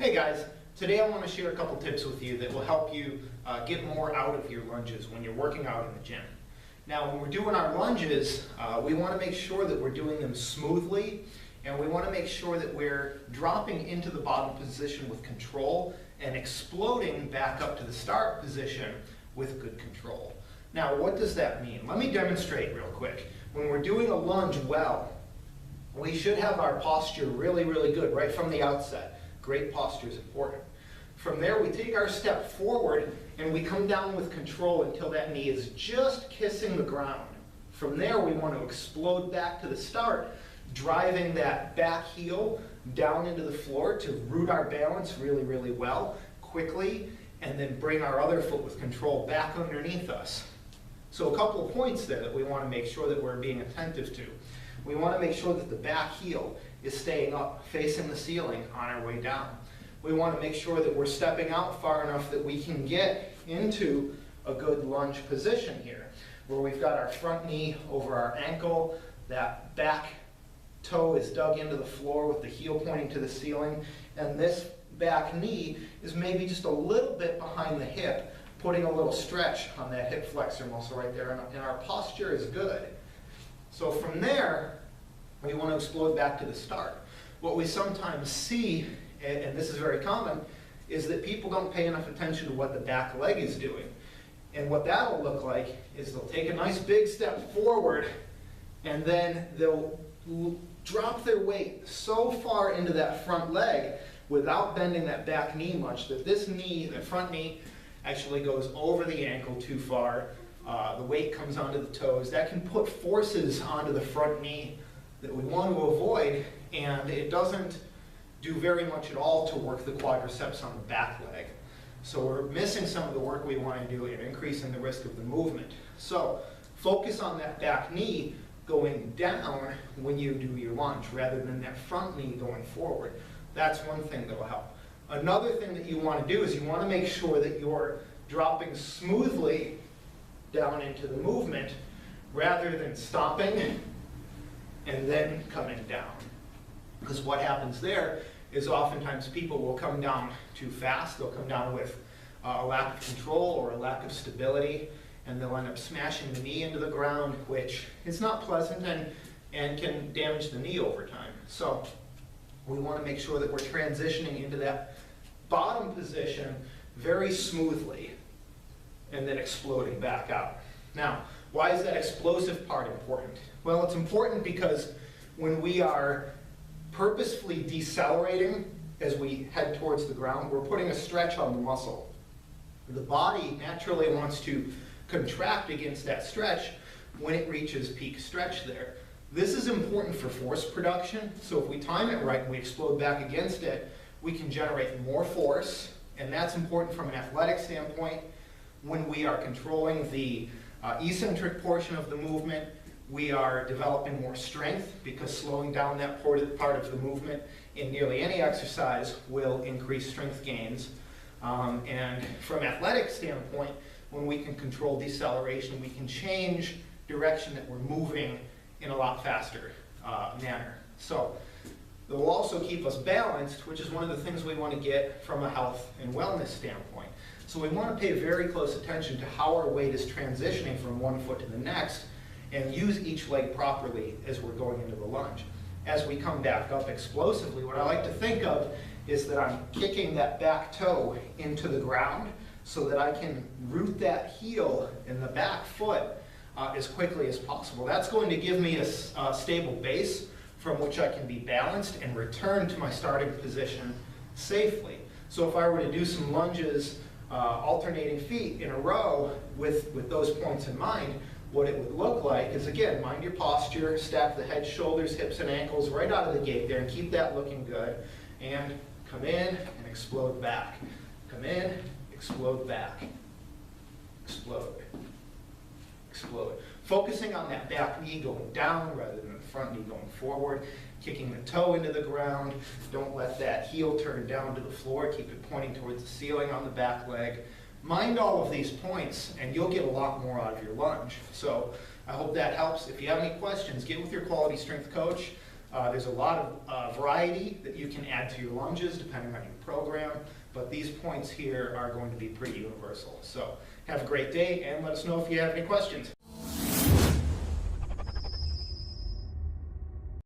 Hey guys, today I want to share a couple tips with you that will help you get more out of your lunges when you're working out in the gym. Now when we're doing our lunges, we want to make sure that we're doing them smoothly, and we want to make sure that we're dropping into the bottom position with control and exploding back up to the start position with good control. Now what does that mean? Let me demonstrate real quick. When we're doing a lunge well, we should have our posture really good right from the outset. Great posture is important. From there, we take our step forward and we come down with control until that knee is just kissing the ground. From there, we want to explode back to the start, driving that back heel down into the floor to root our balance really well, quickly, and then bring our other foot with control back underneath us. So a couple of points there that we want to make sure that we're being attentive to. We want to make sure that the back heel is staying up, facing the ceiling on our way down. We want to make sure that we're stepping out far enough that we can get into a good lunge position here, where we've got our front knee over our ankle, that back toe is dug into the floor with the heel pointing to the ceiling, and this back knee is maybe just a little bit behind the hip, putting a little stretch on that hip flexor muscle right there, and our posture is good. So from there, we want to explode back to the start. What we sometimes see, and this is very common, is that people don't pay enough attention to what the back leg is doing. And what that'll look like is they'll take a nice big step forward, and then they'll drop their weight so far into that front leg without bending that back knee much that this knee, the front knee, actually goes over the ankle too far. The weight comes onto the toes. That can put forces onto the front knee that we want to avoid, and it doesn't do very much at all to work the quadriceps on the back leg. So we're missing some of the work we want to do in increasing the risk of the movement. So focus on that back knee going down when you do your lunge rather than that front knee going forward. That's one thing that will help. Another thing that you want to do is you want to make sure that you're dropping smoothly down into the movement rather than stopping and then coming down. Because what happens there is oftentimes people will come down too fast. They'll come down with a lack of control or a lack of stability, and they'll end up smashing the knee into the ground, which is not pleasant and can damage the knee over time. So we want to make sure that we're transitioning into that bottom position very smoothly and then exploding back out. Now, why is that explosive part important? Well, it's important because when we are purposefully decelerating as we head towards the ground, we're putting a stretch on the muscle. The body naturally wants to contract against that stretch when it reaches peak stretch there. This is important for force production, so if we time it right and we explode back against it, we can generate more force, and that's important from an athletic standpoint. When we are controlling the eccentric portion of the movement, we are developing more strength because slowing down that part of the movement in nearly any exercise will increase strength gains. And from an athletic standpoint, when we can control deceleration, we can change direction that we're moving in a lot faster manner. So it will also keep us balanced, which is one of the things we want to get from a health and wellness standpoint. So we want to pay very close attention to how our weight is transitioning from one foot to the next and use each leg properly as we're going into the lunge. As we come back up explosively, what I like to think of is that I'm kicking that back toe into the ground so that I can root that heel in the back foot as quickly as possible. That's going to give me a stable base from which I can be balanced and return to my starting position safely. So if I were to do some lunges alternating feet in a row with those points in mind, what it would look like is, again, mind your posture, stack the head, shoulders, hips, and ankles right out of the gate there and keep that looking good. And come in and explode back. Come in, explode back. Explode. Explode. Focusing on that back knee going down rather than the front knee going forward. Kicking the toe into the ground. Don't let that heel turn down to the floor. Keep it pointing towards the ceiling on the back leg. Mind all of these points and you'll get a lot more out of your lunge. So I hope that helps. If you have any questions, get with your quality strength coach. There's a lot of variety that you can add to your lunges depending on your program, but these points here are going to be pretty universal. So have a great day, and let us know if you have any questions.